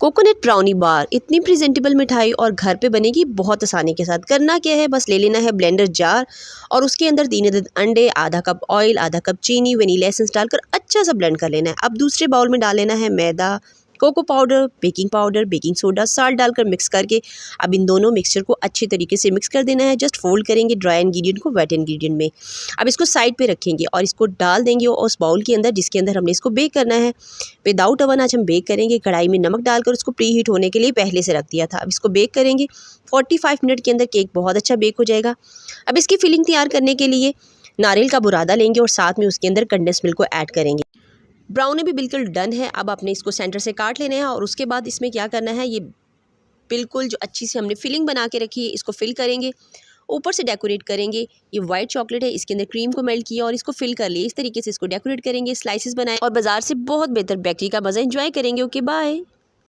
Coconut brownie बार इतनी presentable मिठाई और घर पे बनेगी बहुत आसानी के साथ। करना क्या है, बस ले लेना है ब्लेंडर जार और उसके अंदर 3 अदद अंडे, आधा कप ऑयल, आधा कप चीनी, वनीला एसेंस डालकर अच्छा सा ब्लेंड कर लेना है। अब दूसरे बाउल में डाल लेना है मैदा, cocoa powder, baking soda, salt डालकर मिक्स करके अब इन दोनों मिक्सचर को अच्छे तरीके से मिक्स कर देना है। जस्ट फोल्ड करेंगे ड्राई इंग्रेडिएंट को वेट इंग्रेडिएंट में। अब इसको साइड पे रखेंगे और इसको डाल देंगे उस बाउल के अंदर जिसके अंदर हमने इसको बेक करना है। विदाउट ओवन आज हम बेक करेंगे। कढ़ाई में नमक डालकर उसको प्री हीट होने के लिए पहले से रख दिया था। अब इसको बेक करेंगे। 45 मिनट के अंदर केक बहुत अच्छा बेक हो जाएगा। अब इसकी फिलिंग तैयार करने के लिए नारियल का बुरादा लेंगे और साथ में उसके अंदर कंडेंस मिल्क को ऐड करेंगे। ब्राउनी भी बिल्कुल डन है। अब आपने इसको सेंटर से काट लेने हैं और उसके बाद इसमें क्या करना है, ये बिल्कुल जो अच्छी सी हमने फिलिंग बना के रखी है इसको फिल करेंगे, ऊपर से डेकोरेट करेंगे। ये वाइट चॉकलेट है, इसके अंदर क्रीम को मेल्ट किया और इसको फिल कर लिया। इस तरीके से इसको डेकोरेट करेंगे, स्लाइसेस बनाए और बाजार से बहुत बेहतर बेकरी का मज़ा एंजॉय करेंगे। Okay bye.